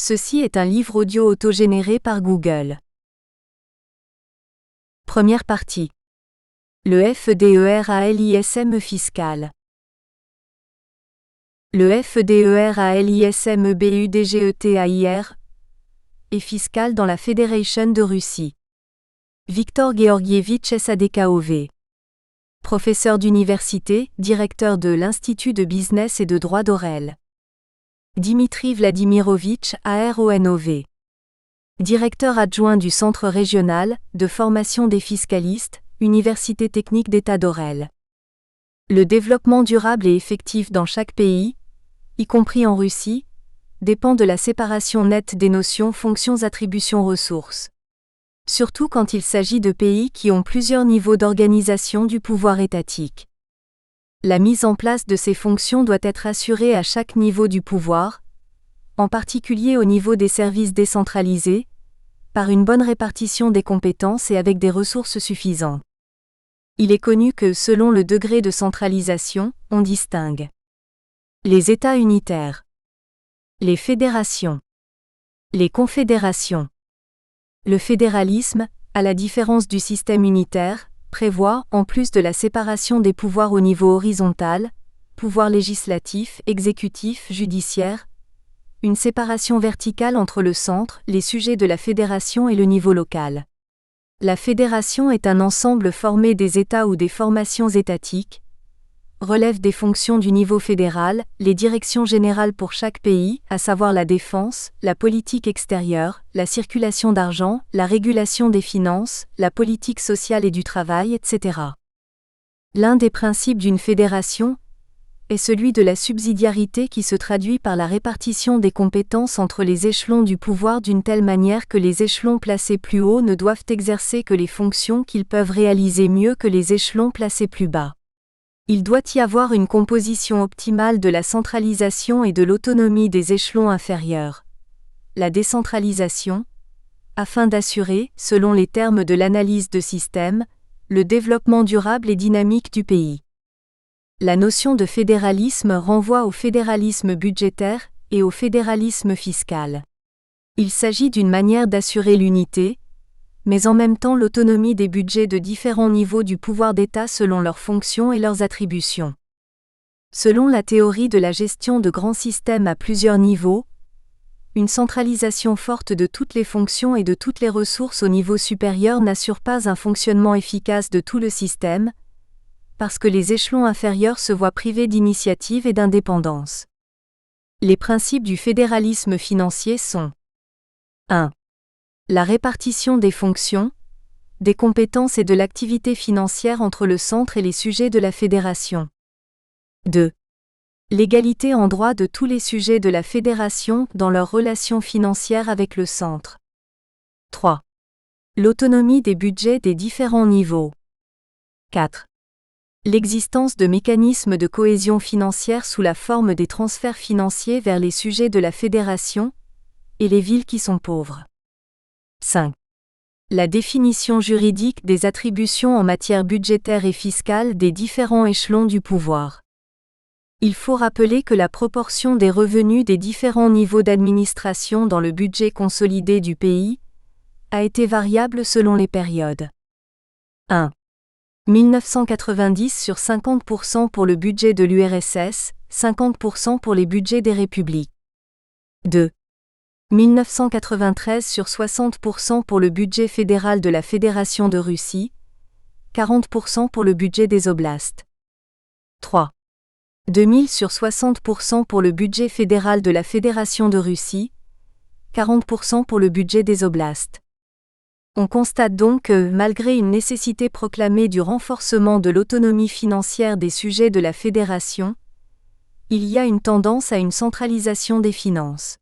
Ceci est un livre audio autogénéré par Google. Première partie. Le FDERALISME fiscal. Le FDERALISME-BUDGETAIR est fiscal dans la Fédération de Russie. Viktor Georgievitch Sadekov. Professeur d'université, directeur de l'Institut de business et de droit d'Orel. Dimitri Vladimirovitch Aronov. Directeur adjoint du Centre régional de formation des fiscalistes, Université technique d'État d'Orel. Le développement durable et effectif dans chaque pays, y compris en Russie, dépend de la séparation nette des notions fonctions-attributions-ressources. Surtout quand il s'agit de pays qui ont plusieurs niveaux d'organisation du pouvoir étatique. La mise en place de ces fonctions doit être assurée à chaque niveau du pouvoir, en particulier au niveau des services décentralisés, par une bonne répartition des compétences et avec des ressources suffisantes. Il est connu que, selon le degré de centralisation, on distingue les États unitaires, les fédérations, les confédérations. Le fédéralisme, à la différence du système unitaire, prévoit, en plus de la séparation des pouvoirs au niveau horizontal, pouvoir législatif, exécutif, judiciaire, une séparation verticale entre le centre, les sujets de la fédération et le niveau local. La fédération est un ensemble formé des États ou des formations étatiques, relève des fonctions du niveau fédéral, les directions générales pour chaque pays, à savoir la défense, la politique extérieure, la circulation d'argent, la régulation des finances, la politique sociale et du travail, etc. L'un des principes d'une fédération est celui de la subsidiarité qui se traduit par la répartition des compétences entre les échelons du pouvoir d'une telle manière que les échelons placés plus haut ne doivent exercer que les fonctions qu'ils peuvent réaliser mieux que les échelons placés plus bas. Il doit y avoir une composition optimale de la centralisation et de l'autonomie des échelons inférieurs. La décentralisation, afin d'assurer, selon les termes de l'analyse de système, le développement durable et dynamique du pays. La notion de fédéralisme renvoie au fédéralisme budgétaire et au fédéralisme fiscal. Il s'agit d'une manière d'assurer l'unité, mais en même temps l'autonomie des budgets de différents niveaux du pouvoir d'État selon leurs fonctions et leurs attributions. Selon la théorie de la gestion de grands systèmes à plusieurs niveaux, une centralisation forte de toutes les fonctions et de toutes les ressources au niveau supérieur n'assure pas un fonctionnement efficace de tout le système, parce que les échelons inférieurs se voient privés d'initiative et d'indépendance. Les principes du fédéralisme financier sont 1. La répartition des fonctions, des compétences et de l'activité financière entre le centre et les sujets de la fédération. 2. L'égalité en droit de tous les sujets de la fédération dans leurs relations financières avec le centre. 3. L'autonomie des budgets des différents niveaux. 4. L'existence de mécanismes de cohésion financière sous la forme des transferts financiers vers les sujets de la fédération et les villes qui sont pauvres. 5. La définition juridique des attributions en matière budgétaire et fiscale des différents échelons du pouvoir. Il faut rappeler que la proportion des revenus des différents niveaux d'administration dans le budget consolidé du pays a été variable selon les périodes. 1. 1990 sur 50% pour le budget de l'URSS, 50% pour les budgets des républiques. 2. 1993 sur 60% pour le budget fédéral de la Fédération de Russie, 40% pour le budget des oblasts. 3. 2000 sur 60% pour le budget fédéral de la Fédération de Russie, 40% pour le budget des oblasts. On constate donc que, malgré une nécessité proclamée du renforcement de l'autonomie financière des sujets de la Fédération, il y a une tendance à une centralisation des finances.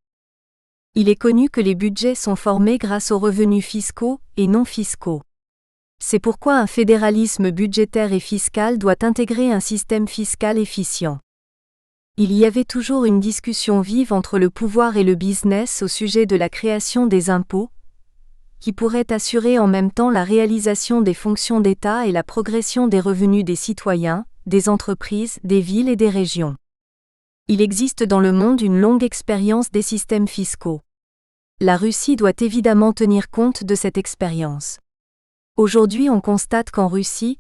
Il est connu que les budgets sont formés grâce aux revenus fiscaux et non fiscaux. C'est pourquoi un fédéralisme budgétaire et fiscal doit intégrer un système fiscal efficient. Il y avait toujours une discussion vive entre le pouvoir et le business au sujet de la création des impôts, qui pourrait assurer en même temps la réalisation des fonctions d'État et la progression des revenus des citoyens, des entreprises, des villes et des régions. Il existe dans le monde une longue expérience des systèmes fiscaux. La Russie doit évidemment tenir compte de cette expérience. Aujourd'hui, on constate qu'en Russie,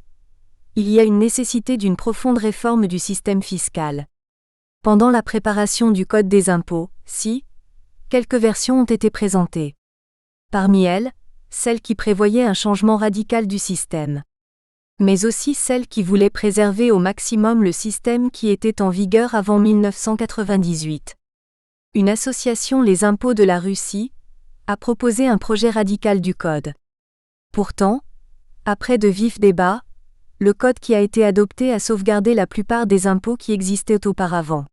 il y a une nécessité d'une profonde réforme du système fiscal. Pendant la préparation du Code des impôts, quelques versions ont été présentées. Parmi elles, celle qui prévoyait un changement radical du système. Mais aussi celle qui voulait préserver au maximum le système qui était en vigueur avant 1998. Une association Les Impôts de la Russie a proposé un projet radical du Code. Pourtant, après de vifs débats, le Code qui a été adopté a sauvegardé la plupart des impôts qui existaient auparavant.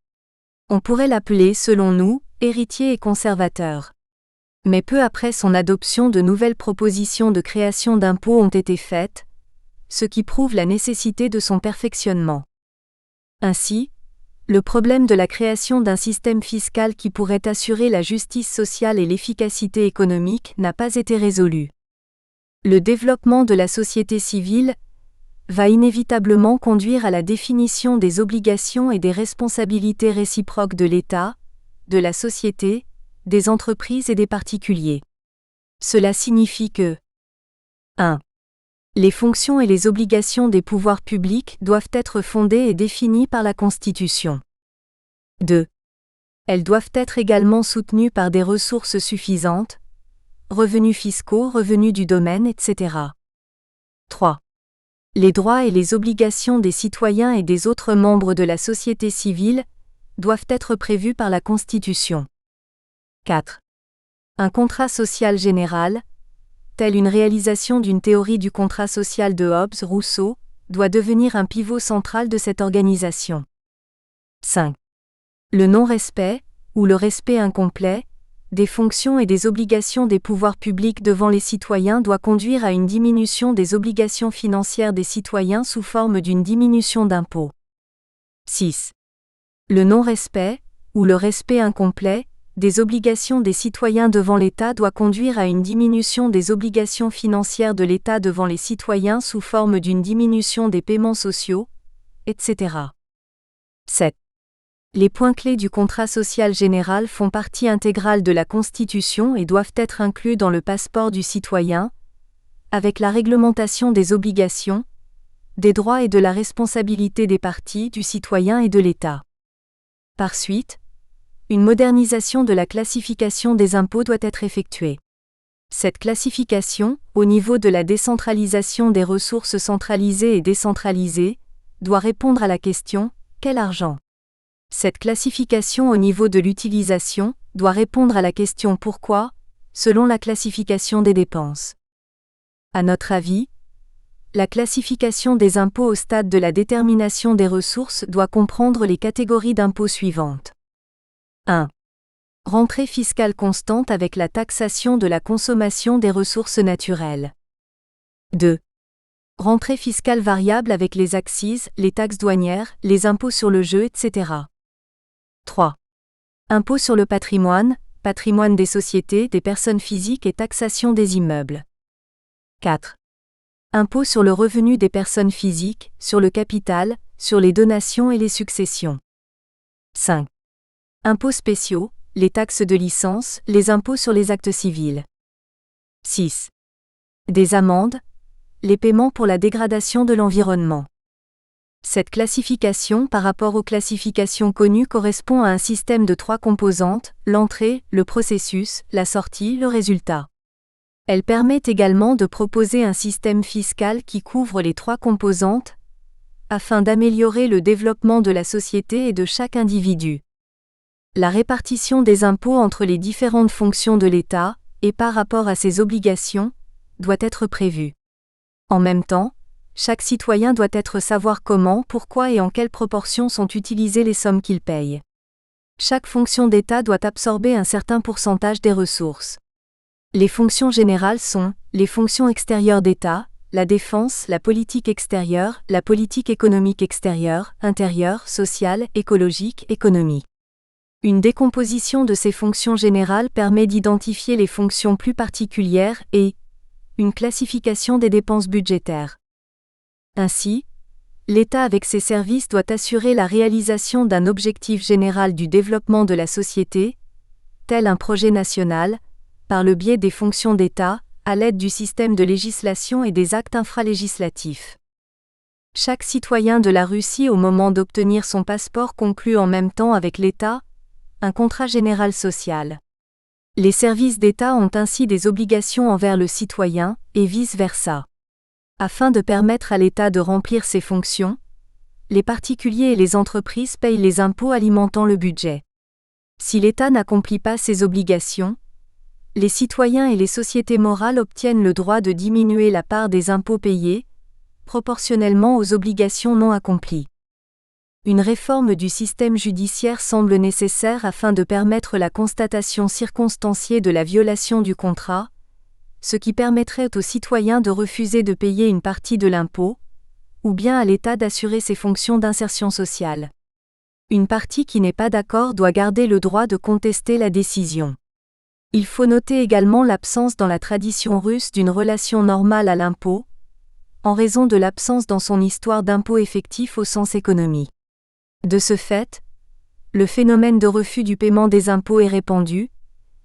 On pourrait l'appeler, selon nous, héritier et conservateur. Mais peu après son adoption, de nouvelles propositions de création d'impôts ont été faites, ce qui prouve la nécessité de son perfectionnement. Ainsi, le problème de la création d'un système fiscal qui pourrait assurer la justice sociale et l'efficacité économique n'a pas été résolu. Le développement de la société civile va inévitablement conduire à la définition des obligations et des responsabilités réciproques de l'État, de la société, des entreprises et des particuliers. Cela signifie que 1. Les fonctions et les obligations des pouvoirs publics doivent être fondées et définies par la Constitution. 2. Elles doivent être également soutenues par des ressources suffisantes, revenus fiscaux, revenus du domaine, etc. 3. Les droits et les obligations des citoyens et des autres membres de la société civile doivent être prévus par la Constitution. 4. Un contrat social général, telle une réalisation d'une théorie du contrat social de Hobbes-Rousseau, doit devenir un pivot central de cette organisation. 5. Le non-respect, ou le respect incomplet, des fonctions et des obligations des pouvoirs publics devant les citoyens doit conduire à une diminution des obligations financières des citoyens sous forme d'une diminution d'impôts. 6. Le non-respect, ou le respect incomplet, des obligations des citoyens devant l'État doit conduire à une diminution des obligations financières de l'État devant les citoyens sous forme d'une diminution des paiements sociaux, etc. 7. Les points clés du contrat social général font partie intégrale de la Constitution et doivent être inclus dans le passeport du citoyen, avec la réglementation des obligations, des droits et de la responsabilité des parties, du citoyen et de l'État. Par suite, une modernisation de la classification des impôts doit être effectuée. Cette classification, au niveau de la décentralisation des ressources centralisées et décentralisées, doit répondre à la question « Quel argent ?». Cette classification au niveau de l'utilisation doit répondre à la question « Pourquoi ?», selon la classification des dépenses. À notre avis, la classification des impôts au stade de la détermination des ressources doit comprendre les catégories d'impôts suivantes. 1. Rentrée fiscale constante avec la taxation de la consommation des ressources naturelles. 2. Rentrée fiscale variable avec les accises, les taxes douanières, les impôts sur le jeu, etc. 3. Impôt sur le patrimoine, patrimoine des sociétés, des personnes physiques et taxation des immeubles. 4. Impôt sur le revenu des personnes physiques, sur le capital, sur les donations et les successions. 5. Impôts spéciaux, les taxes de licence, les impôts sur les actes civils. 6. Des amendes, les paiements pour la dégradation de l'environnement. Cette classification par rapport aux classifications connues correspond à un système de 3 composantes, l'entrée, le processus, la sortie, le résultat. Elle permet également de proposer un système fiscal qui couvre les 3 composantes, afin d'améliorer le développement de la société et de chaque individu. La répartition des impôts entre les différentes fonctions de l'État, et par rapport à ses obligations, doit être prévue. En même temps, chaque citoyen doit savoir comment, pourquoi et en quelle proportion sont utilisées les sommes qu'il paye. Chaque fonction d'État doit absorber un certain pourcentage des ressources. Les fonctions générales sont les fonctions extérieures d'État, la défense, la politique extérieure, la politique économique extérieure, intérieure, sociale, écologique, économique. Une décomposition de ces fonctions générales permet d'identifier les fonctions plus particulières et une classification des dépenses budgétaires. Ainsi, l'État avec ses services doit assurer la réalisation d'un objectif général du développement de la société, tel un projet national, par le biais des fonctions d'État, à l'aide du système de législation et des actes infralégislatifs. Chaque citoyen de la Russie au moment d'obtenir son passeport conclut en même temps avec l'État un contrat général social. Les services d'État ont ainsi des obligations envers le citoyen, et vice-versa. Afin de permettre à l'État de remplir ses fonctions, les particuliers et les entreprises payent les impôts alimentant le budget. Si l'État n'accomplit pas ses obligations, les citoyens et les sociétés morales obtiennent le droit de diminuer la part des impôts payés, proportionnellement aux obligations non accomplies. Une réforme du système judiciaire semble nécessaire afin de permettre la constatation circonstanciée de la violation du contrat, ce qui permettrait aux citoyens de refuser de payer une partie de l'impôt, ou bien à l'État d'assurer ses fonctions d'insertion sociale. Une partie qui n'est pas d'accord doit garder le droit de contester la décision. Il faut noter également l'absence dans la tradition russe d'une relation normale à l'impôt, en raison de l'absence dans son histoire d'impôt effectif au sens économique. De ce fait, le phénomène de refus du paiement des impôts est répandu,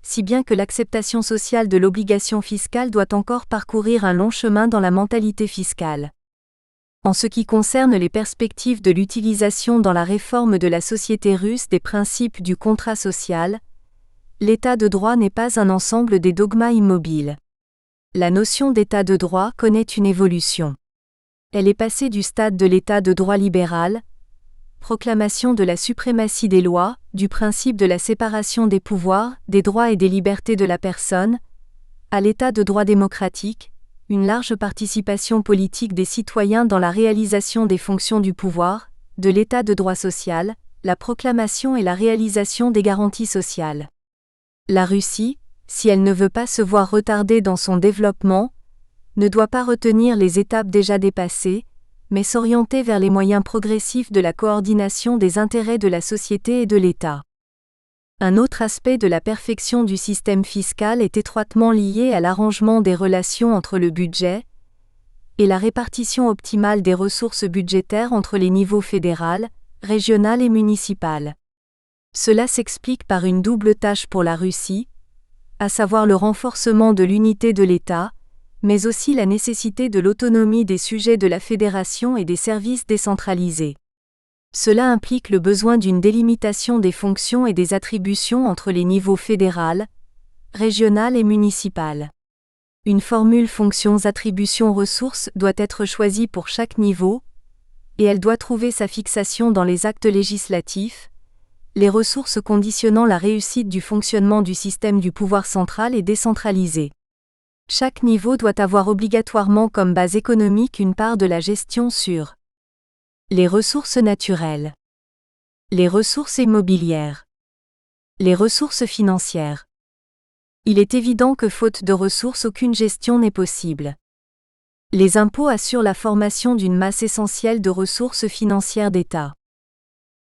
si bien que l'acceptation sociale de l'obligation fiscale doit encore parcourir un long chemin dans la mentalité fiscale. En ce qui concerne les perspectives de l'utilisation dans la réforme de la société russe des principes du contrat social, l'état de droit n'est pas un ensemble des dogmas immobiles. La notion d'état de droit connaît une évolution. Elle est passée du stade de l'état de droit libéral, proclamation de la suprématie des lois, du principe de la séparation des pouvoirs, des droits et des libertés de la personne, à l'état de droit démocratique, une large participation politique des citoyens dans la réalisation des fonctions du pouvoir, de l'état de droit social, la proclamation et la réalisation des garanties sociales. La Russie, si elle ne veut pas se voir retardée dans son développement, ne doit pas retenir les étapes déjà dépassées, mais s'orienter vers les moyens progressifs de la coordination des intérêts de la société et de l'État. Un autre aspect de la perfection du système fiscal est étroitement lié à l'arrangement des relations entre le budget et la répartition optimale des ressources budgétaires entre les niveaux fédéral, régional et municipal. Cela s'explique par une double tâche pour la Russie, à savoir le renforcement de l'unité de l'État, mais aussi la nécessité de l'autonomie des sujets de la fédération et des services décentralisés. Cela implique le besoin d'une délimitation des fonctions et des attributions entre les niveaux fédéral, régional et municipal. Une formule fonctions-attributions-ressources doit être choisie pour chaque niveau, et elle doit trouver sa fixation dans les actes législatifs, les ressources conditionnant la réussite du fonctionnement du système du pouvoir central et décentralisé. Chaque niveau doit avoir obligatoirement comme base économique une part de la gestion sur les ressources naturelles, les ressources immobilières, les ressources financières. Il est évident que faute de ressources aucune gestion n'est possible. Les impôts assurent la formation d'une masse essentielle de ressources financières d'État.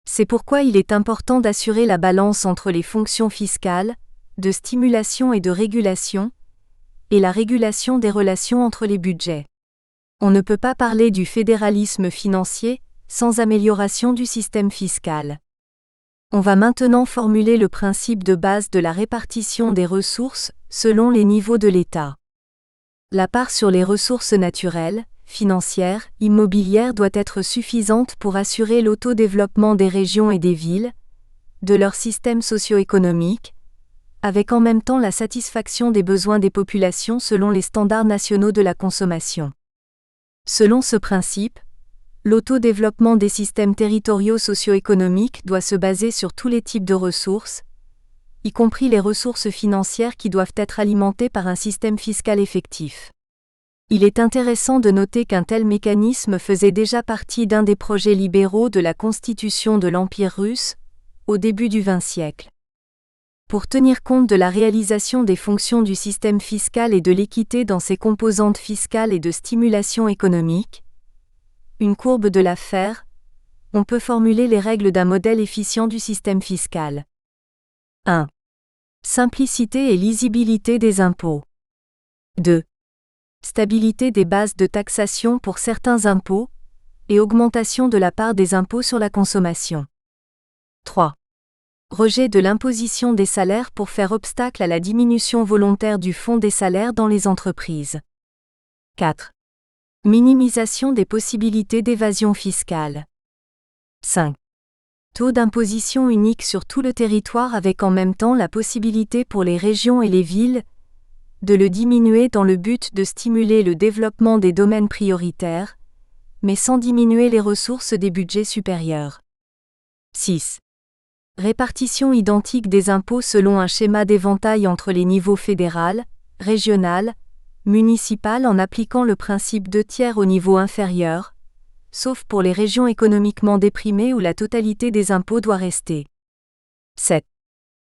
C'est pourquoi il est important d'assurer la balance entre les fonctions fiscales, de stimulation et de régulation, et la régulation des relations entre les budgets. On ne peut pas parler du fédéralisme financier sans amélioration du système fiscal. On va maintenant formuler le principe de base de la répartition des ressources selon les niveaux de l'État. La part sur les ressources naturelles, financières, immobilières doit être suffisante pour assurer l'autodéveloppement des régions et des villes, de leur système socio-économique, avec en même temps la satisfaction des besoins des populations selon les standards nationaux de la consommation. Selon ce principe, l'autodéveloppement des systèmes territoriaux socio-économiques doit se baser sur tous les types de ressources, y compris les ressources financières qui doivent être alimentées par un système fiscal effectif. Il est intéressant de noter qu'un tel mécanisme faisait déjà partie d'un des projets libéraux de la constitution de l'Empire russe, au début du XXe siècle. Pour tenir compte de la réalisation des fonctions du système fiscal et de l'équité dans ses composantes fiscales et de stimulation économique, une courbe de l'affaire, on peut formuler les règles d'un modèle efficient du système fiscal. 1. Simplicité et lisibilité des impôts. 2. Stabilité des bases de taxation pour certains impôts, et augmentation de la part des impôts sur la consommation. 3. Rejet de l'imposition des salaires pour faire obstacle à la diminution volontaire du fonds des salaires dans les entreprises. 4. Minimisation des possibilités d'évasion fiscale. 5. Taux d'imposition unique sur tout le territoire avec en même temps la possibilité pour les régions et les villes de le diminuer dans le but de stimuler le développement des domaines prioritaires, mais sans diminuer les ressources des budgets supérieurs. 6. Répartition identique des impôts selon un schéma d'éventail entre les niveaux fédéral, régional, municipal en appliquant le principe 2/3 au niveau inférieur, sauf pour les régions économiquement déprimées où la totalité des impôts doit rester. 7.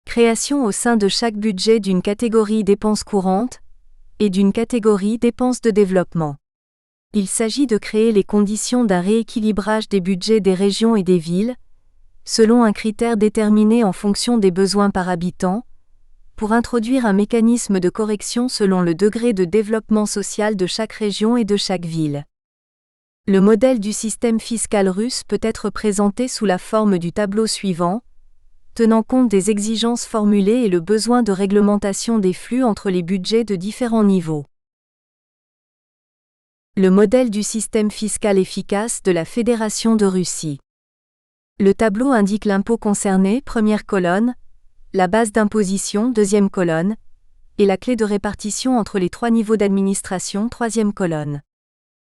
Création au sein de chaque budget d'une catégorie dépenses courantes et d'une catégorie dépenses de développement. Il s'agit de créer les conditions d'un rééquilibrage des budgets des régions et des villes, selon un critère déterminé en fonction des besoins par habitant, pour introduire un mécanisme de correction selon le degré de développement social de chaque région et de chaque ville. Le modèle du système fiscal russe peut être présenté sous la forme du tableau suivant, tenant compte des exigences formulées et le besoin de réglementation des flux entre les budgets de différents niveaux. Le modèle du système fiscal efficace de la Fédération de Russie. Le tableau indique l'impôt concerné, première colonne, la base d'imposition, deuxième colonne, et la clé de répartition entre les trois niveaux d'administration, troisième colonne.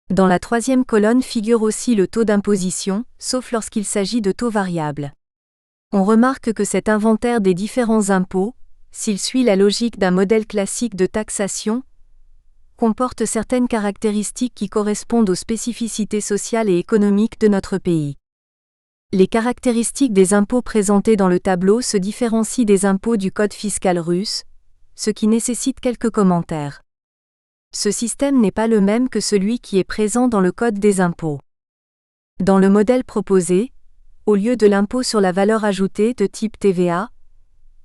Dans la troisième colonne figure aussi le taux d'imposition, sauf lorsqu'il s'agit de taux variables. On remarque que cet inventaire des différents impôts, s'il suit la logique d'un modèle classique de taxation, comporte certaines caractéristiques qui correspondent aux spécificités sociales et économiques de notre pays. Les caractéristiques des impôts présentés dans le tableau se différencient des impôts du code fiscal russe, ce qui nécessite quelques commentaires. Ce système n'est pas le même que celui qui est présent dans le code des impôts. Dans le modèle proposé, au lieu de l'impôt sur la valeur ajoutée de type TVA,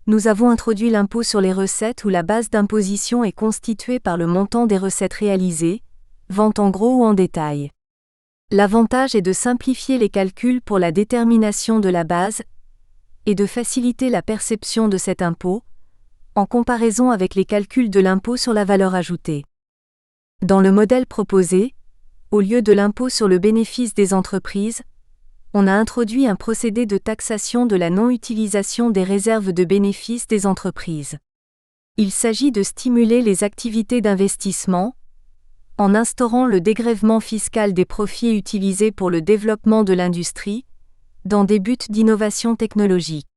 nous avons introduit l'impôt sur les recettes où la base d'imposition est constituée par le montant des recettes réalisées, vente en gros ou en détail. L'avantage est de simplifier les calculs pour la détermination de la base et de faciliter la perception de cet impôt, en comparaison avec les calculs de l'impôt sur la valeur ajoutée. Dans le modèle proposé, au lieu de l'impôt sur le bénéfice des entreprises, on a introduit un procédé de taxation de la non-utilisation des réserves de bénéfices des entreprises. Il s'agit de stimuler les activités d'investissement, en instaurant le dégrèvement fiscal des profits utilisés pour le développement de l'industrie, dans des buts d'innovation technologique.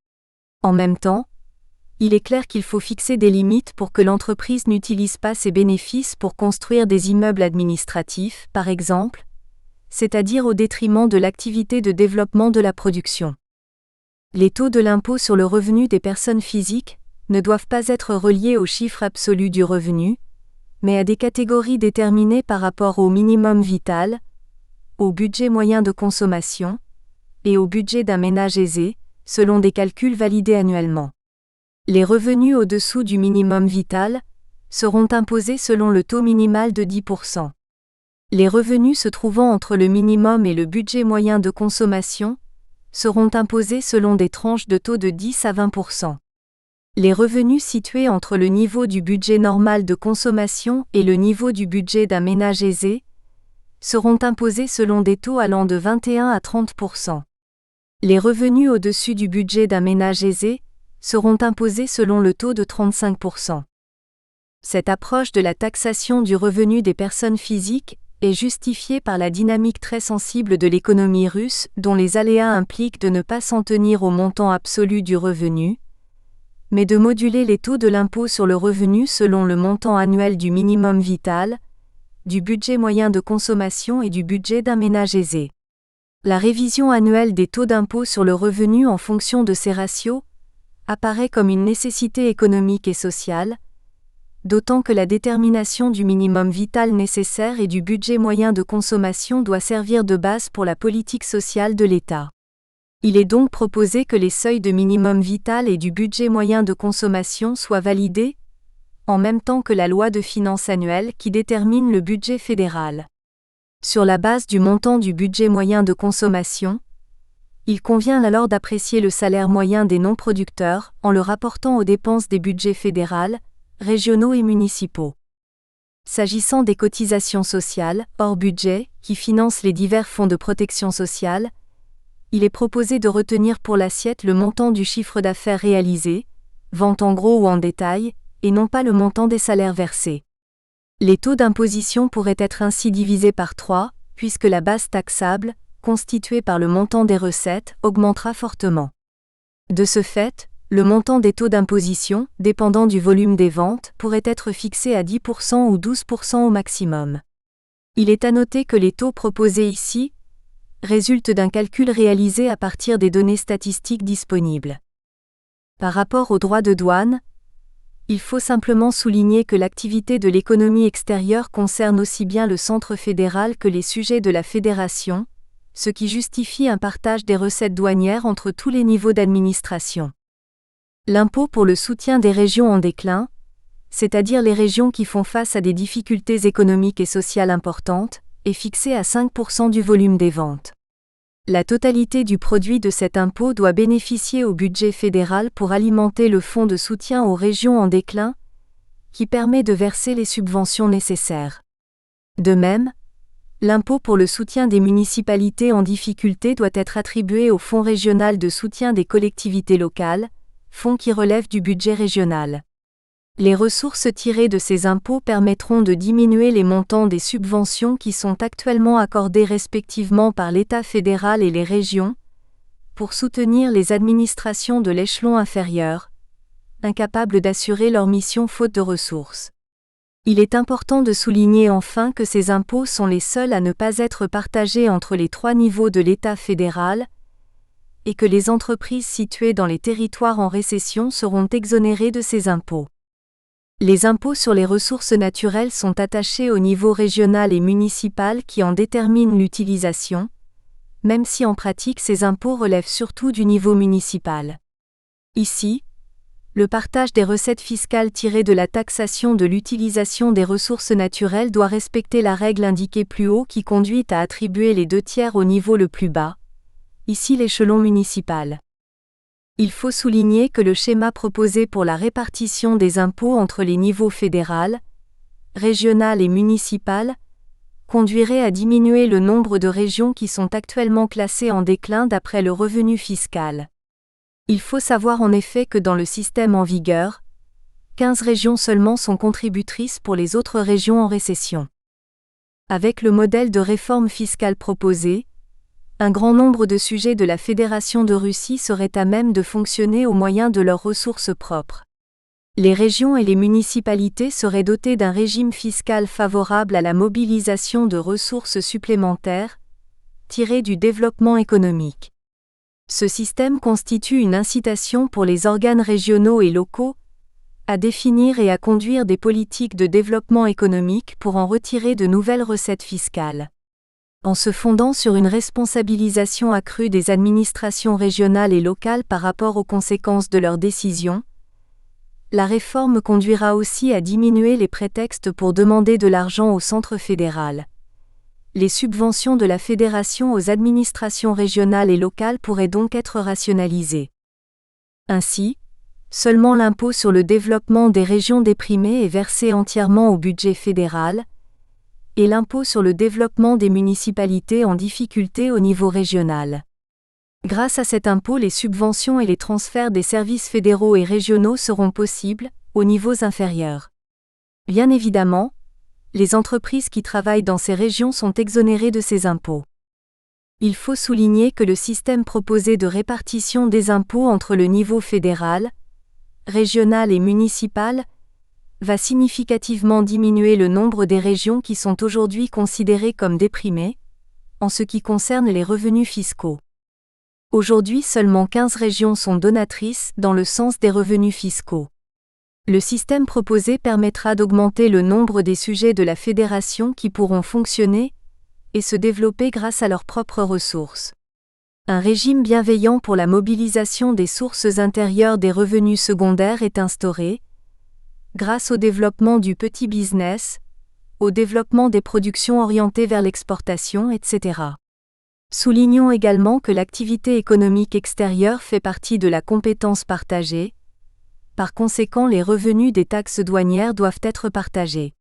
En même temps, il est clair qu'il faut fixer des limites pour que l'entreprise n'utilise pas ses bénéfices pour construire des immeubles administratifs, par exemple, c'est-à-dire au détriment de l'activité de développement de la production. Les taux de l'impôt sur le revenu des personnes physiques ne doivent pas être reliés au chiffre absolu du revenu, mais à des catégories déterminées par rapport au minimum vital, au budget moyen de consommation, et au budget d'un ménage aisé, selon des calculs validés annuellement. Les revenus au-dessous du minimum vital seront imposés selon le taux minimal de 10%. Les revenus se trouvant entre le minimum et le budget moyen de consommation seront imposés selon des tranches de taux de 10 à 20%. Les revenus situés entre le niveau du budget normal de consommation et le niveau du budget d'un ménage aisé seront imposés selon des taux allant de 21 à 30%. Les revenus au-dessus du budget d'un ménage aisé seront imposés selon le taux de 35%. Cette approche de la taxation du revenu des personnes physiques est justifiée par la dynamique très sensible de l'économie russe dont les aléas impliquent de ne pas s'en tenir au montant absolu du revenu, mais de moduler les taux de l'impôt sur le revenu selon le montant annuel du minimum vital, du budget moyen de consommation et du budget d'un ménage aisé. La révision annuelle des taux d'impôt sur le revenu en fonction de ces ratios apparaît comme une nécessité économique et sociale, d'autant que la détermination du minimum vital nécessaire et du budget moyen de consommation doit servir de base pour la politique sociale de l'État. Il est donc proposé que les seuils de minimum vital et du budget moyen de consommation soient validés, en même temps que la loi de finances annuelle qui détermine le budget fédéral. Sur la base du montant du budget moyen de consommation, Il convient alors d'apprécier le salaire moyen des non-producteurs en le rapportant aux dépenses des budgets fédéral, régionaux et municipaux. S'agissant des cotisations sociales, hors budget, qui financent les divers fonds de protection sociale, il est proposé de retenir pour l'assiette le montant du chiffre d'affaires réalisé, vente en gros ou en détail, et non pas le montant des salaires versés. Les taux d'imposition pourraient être ainsi divisés par 3, puisque la base taxable, constituée par le montant des recettes, augmentera fortement. De ce fait, le montant des taux d'imposition, dépendant du volume des ventes, pourrait être fixé à 10% ou 12% au maximum. Il est à noter que les taux proposés ici résultent d'un calcul réalisé à partir des données statistiques disponibles. Par rapport aux droits de douane, il faut simplement souligner que l'activité de l'économie extérieure concerne aussi bien le centre fédéral que les sujets de la fédération, ce qui justifie un partage des recettes douanières entre tous les niveaux d'administration. L'impôt pour le soutien des régions en déclin, c'est-à-dire les régions qui font face à des difficultés économiques et sociales importantes, est fixé à 5% du volume des ventes. La totalité du produit de cet impôt doit bénéficier au budget fédéral pour alimenter le fonds de soutien aux régions en déclin, qui permet de verser les subventions nécessaires. De même, l'impôt pour le soutien des municipalités en difficulté doit être attribué au Fonds régional de soutien des collectivités locales, fonds qui relève du budget régional. Les ressources tirées de ces impôts permettront de diminuer les montants des subventions qui sont actuellement accordées respectivement par l'État fédéral et les régions, pour soutenir les administrations de l'échelon inférieur, incapables d'assurer leur mission faute de ressources. Il est important de souligner enfin que ces impôts sont les seuls à ne pas être partagés entre les 3 niveaux de l'État fédéral, et que les entreprises situées dans les territoires en récession seront exonérées de ces impôts. Les impôts sur les ressources naturelles sont attachés au niveau régional et municipal qui en déterminent l'utilisation, même si en pratique ces impôts relèvent surtout du niveau municipal. Ici, le partage des recettes fiscales tirées de la taxation de l'utilisation des ressources naturelles doit respecter la règle indiquée plus haut qui conduit à attribuer les 2/3 au niveau le plus bas, ici l'échelon municipal. Il faut souligner que le schéma proposé pour la répartition des impôts entre les niveaux fédéral, régional et municipal conduirait à diminuer le nombre de régions qui sont actuellement classées en déclin d'après le revenu fiscal. Il faut savoir en effet que dans le système en vigueur, 15 régions seulement sont contributrices pour les autres régions en récession. Avec le modèle de réforme fiscale proposé, un grand nombre de sujets de la Fédération de Russie seraient à même de fonctionner au moyen de leurs ressources propres. Les régions et les municipalités seraient dotées d'un régime fiscal favorable à la mobilisation de ressources supplémentaires, tirées du développement économique. Ce système constitue une incitation pour les organes régionaux et locaux à définir et à conduire des politiques de développement économique pour en retirer de nouvelles recettes fiscales. En se fondant sur une responsabilisation accrue des administrations régionales et locales par rapport aux conséquences de leurs décisions, la réforme conduira aussi à diminuer les prétextes pour demander de l'argent au centre fédéral. Les subventions de la fédération aux administrations régionales et locales pourraient donc être rationalisées. Ainsi, seulement l'impôt sur le développement des régions déprimées est versé entièrement au budget fédéral, et l'impôt sur le développement des municipalités en difficulté au niveau régional. Grâce à cet impôt, les subventions et les transferts des services fédéraux et régionaux seront possibles, aux niveaux inférieurs. Bien évidemment, les entreprises qui travaillent dans ces régions sont exonérées de ces impôts. Il faut souligner que le système proposé de répartition des impôts entre le niveau fédéral, régional et municipal va significativement diminuer le nombre des régions qui sont aujourd'hui considérées comme déprimées, en ce qui concerne les revenus fiscaux. Aujourd'hui, seulement 15 régions sont donatrices dans le sens des revenus fiscaux. Le système proposé permettra d'augmenter le nombre des sujets de la fédération qui pourront fonctionner et se développer grâce à leurs propres ressources. Un régime bienveillant pour la mobilisation des sources intérieures des revenus secondaires est instauré, grâce au développement du petit business, au développement des productions orientées vers l'exportation, etc. Soulignons également que l'activité économique extérieure fait partie de la compétence partagée. Par conséquent, les revenus des taxes douanières doivent être partagés.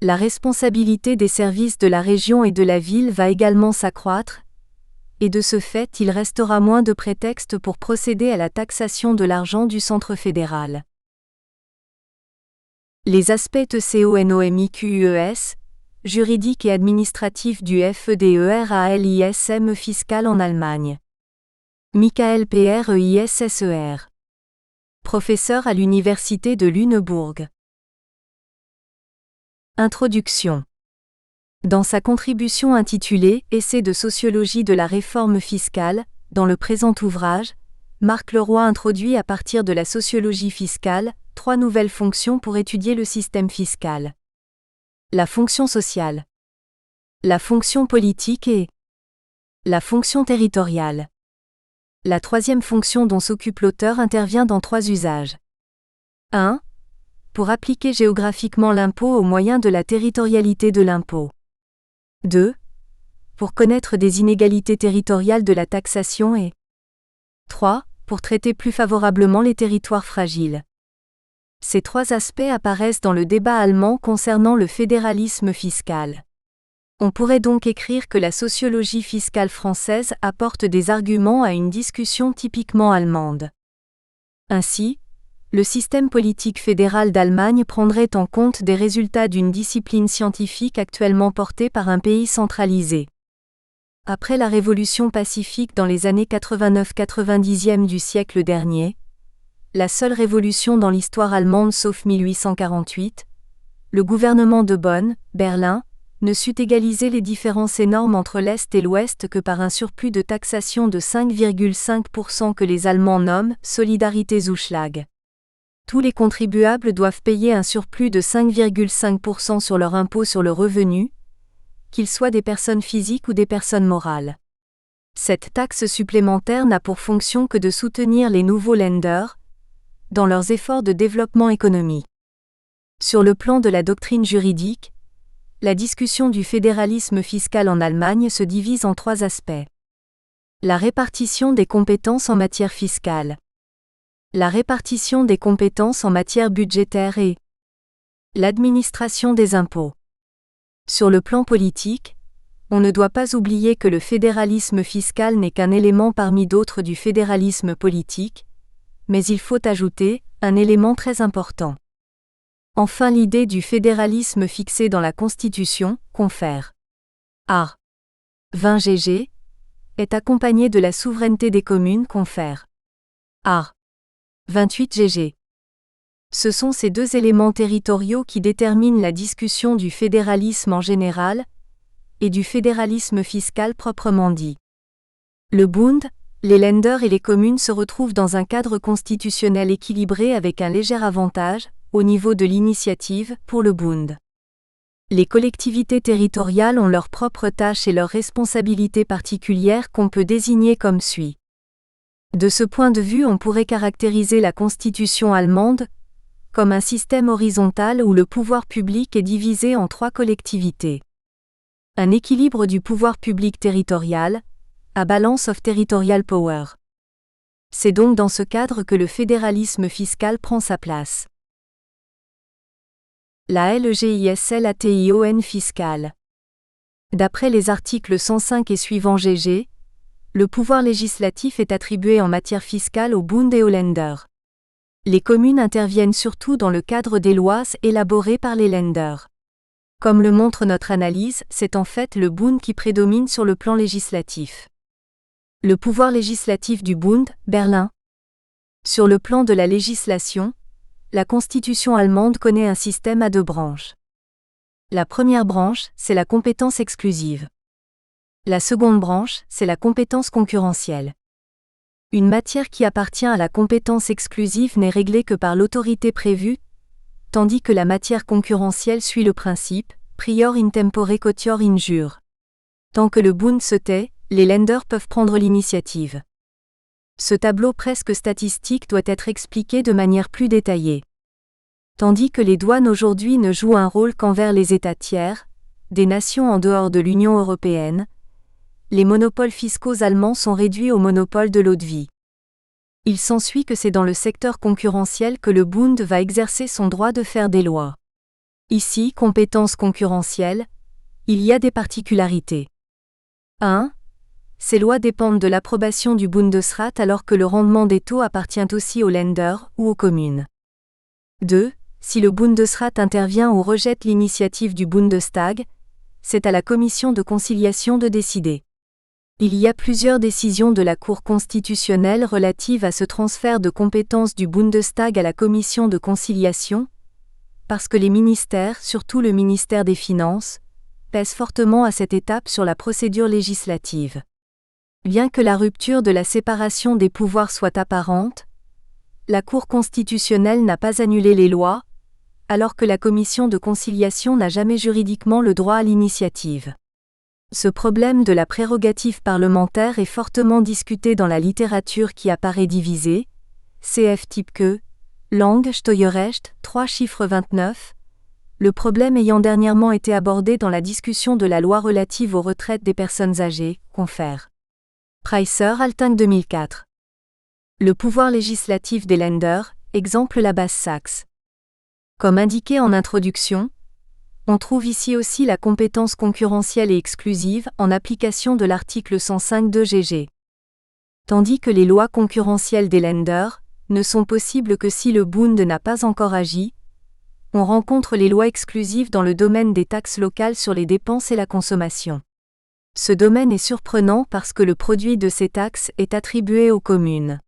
La responsabilité des services de la région et de la ville va également s'accroître, et de ce fait il restera moins de prétextes pour procéder à la taxation de l'argent du centre fédéral. Les aspects TCONOMIQUES, juridiques et administratifs du FEDERALISM fiscal en Allemagne. Michael PREISSER. Professeur à l'Université de Lüneburg. Introduction. Dans sa contribution intitulée « Essai de sociologie de la réforme fiscale », dans le présent ouvrage, Marc Leroy introduit à partir de la sociologie fiscale, 3 nouvelles fonctions pour étudier le système fiscal. La fonction sociale, la fonction politique et la fonction territoriale. La 3e fonction dont s'occupe l'auteur intervient dans 3 usages. 1. Pour appliquer géographiquement l'impôt au moyen de la territorialité de l'impôt. 2. Pour connaître des inégalités territoriales de la taxation et 3. Pour traiter plus favorablement les territoires fragiles. Ces 3 aspects apparaissent dans le débat allemand concernant le fédéralisme fiscal. On pourrait donc écrire que la sociologie fiscale française apporte des arguments à une discussion typiquement allemande. Ainsi, le système politique fédéral d'Allemagne prendrait en compte des résultats d'une discipline scientifique actuellement portée par un pays centralisé. Après la révolution pacifique dans les années 89-90 du siècle dernier, la seule révolution dans l'histoire allemande sauf 1848, le gouvernement de Bonn, Berlin, ne sut égaliser les différences énormes entre l'Est et l'Ouest que par un surplus de taxation de 5,5% que les Allemands nomment « Solidaritätszuschlag ». Tous les contribuables doivent payer un surplus de 5,5% sur leur impôt sur le revenu, qu'ils soient des personnes physiques ou des personnes morales. Cette taxe supplémentaire n'a pour fonction que de soutenir les nouveaux Länder dans leurs efforts de développement économique. Sur le plan de la doctrine juridique, la discussion du fédéralisme fiscal en Allemagne se divise en 3 aspects. La répartition des compétences en matière fiscale. La répartition des compétences en matière budgétaire et l'administration des impôts. Sur le plan politique, on ne doit pas oublier que le fédéralisme fiscal n'est qu'un élément parmi d'autres du fédéralisme politique, mais il faut ajouter un élément très important. Enfin, l'idée du fédéralisme fixé dans la Constitution, confère art. 20 GG, est accompagnée de la souveraineté des communes, confère art. 28 GG. Ce sont ces 2 éléments territoriaux qui déterminent la discussion du fédéralisme en général et du fédéralisme fiscal proprement dit. Le Bund, les Länder et les communes se retrouvent dans un cadre constitutionnel équilibré avec un léger avantage, au niveau de l'initiative, pour le Bund. Les collectivités territoriales ont leurs propres tâches et leurs responsabilités particulières qu'on peut désigner comme suit. De ce point de vue, on pourrait caractériser la Constitution allemande comme un système horizontal où le pouvoir public est divisé en 3 collectivités. Un équilibre du pouvoir public territorial, a balance of territorial power. C'est donc dans ce cadre que le fédéralisme fiscal prend sa place. La LEGISLATION fiscale. D'après les articles 105 et suivants GG, le pouvoir législatif est attribué en matière fiscale au Bund et aux Länder. Les communes interviennent surtout dans le cadre des lois élaborées par les Länder. Comme le montre notre analyse, c'est en fait le Bund qui prédomine sur le plan législatif. Le pouvoir législatif du Bund, Berlin. Sur le plan de la législation, la Constitution allemande connaît un système à 2 branches. La première branche, c'est la compétence exclusive. La seconde branche, c'est la compétence concurrentielle. Une matière qui appartient à la compétence exclusive n'est réglée que par l'autorité prévue, tandis que la matière concurrentielle suit le principe « prior in tempore quotior in jure ». Tant que le Bund se tait, les Länder peuvent prendre l'initiative. Ce tableau presque statistique doit être expliqué de manière plus détaillée. Tandis que les douanes aujourd'hui ne jouent un rôle qu'envers les États tiers, des nations en dehors de l'Union européenne, les monopoles fiscaux allemands sont réduits au monopole de l'eau-de-vie. Il s'ensuit que c'est dans le secteur concurrentiel que le Bund va exercer son droit de faire des lois. Ici, compétence concurrentielle, il y a des particularités. 1. Ces lois dépendent de l'approbation du Bundesrat alors que le rendement des taux appartient aussi aux Länder ou aux communes. 2. Si le Bundesrat intervient ou rejette l'initiative du Bundestag, c'est à la commission de conciliation de décider. Il y a plusieurs décisions de la Cour constitutionnelle relatives à ce transfert de compétences du Bundestag à la commission de conciliation, parce que les ministères, surtout le ministère des Finances, pèsent fortement à cette étape sur la procédure législative. Bien que la rupture de la séparation des pouvoirs soit apparente, la Cour constitutionnelle n'a pas annulé les lois, alors que la commission de conciliation n'a jamais juridiquement le droit à l'initiative. Ce problème de la prérogative parlementaire est fortement discuté dans la littérature qui apparaît divisée, cf. type que, Langue, Steuerrecht, 3 chiffres 29, le problème ayant dernièrement été abordé dans la discussion de la loi relative aux retraites des personnes âgées, confère. Preisser Alting 2004. Le pouvoir législatif des Länder, exemple la Basse-Saxe. Comme indiqué en introduction, on trouve ici aussi la compétence concurrentielle et exclusive en application de l'article 105 de GG. Tandis que les lois concurrentielles des Länder ne sont possibles que si le Bund n'a pas encore agi, on rencontre les lois exclusives dans le domaine des taxes locales sur les dépenses et la consommation. Ce domaine est surprenant parce que le produit de ces taxes est attribué aux communes.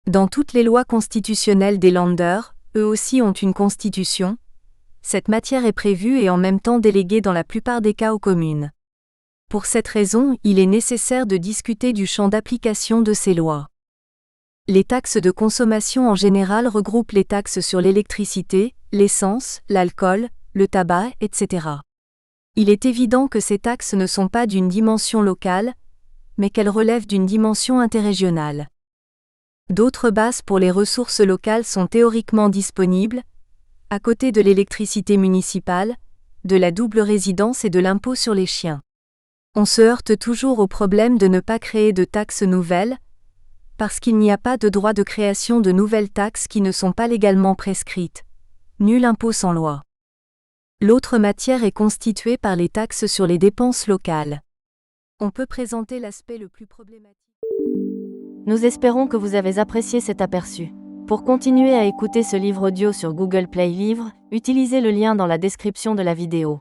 Dans toutes les lois constitutionnelles des Länder, eux aussi ont une constitution, cette matière est prévue et en même temps déléguée dans la plupart des cas aux communes. Pour cette raison, il est nécessaire de discuter du champ d'application de ces lois. Les taxes de consommation en général regroupent les taxes sur l'électricité, l'essence, l'alcool, le tabac, etc. Il est évident que ces taxes ne sont pas d'une dimension locale, mais qu'elles relèvent d'une dimension interrégionale. D'autres bases pour les ressources locales sont théoriquement disponibles, à côté de l'électricité municipale, de la double résidence et de l'impôt sur les chiens. On se heurte toujours au problème de ne pas créer de taxes nouvelles, parce qu'il n'y a pas de droit de création de nouvelles taxes qui ne sont pas légalement prescrites. Nul impôt sans loi. L'autre matière est constituée par les taxes sur les dépenses locales. On peut présenter l'aspect le plus problématique. Nous espérons que vous avez apprécié cet aperçu. Pour continuer à écouter ce livre audio sur Google Play Livres, utilisez le lien dans la description de la vidéo.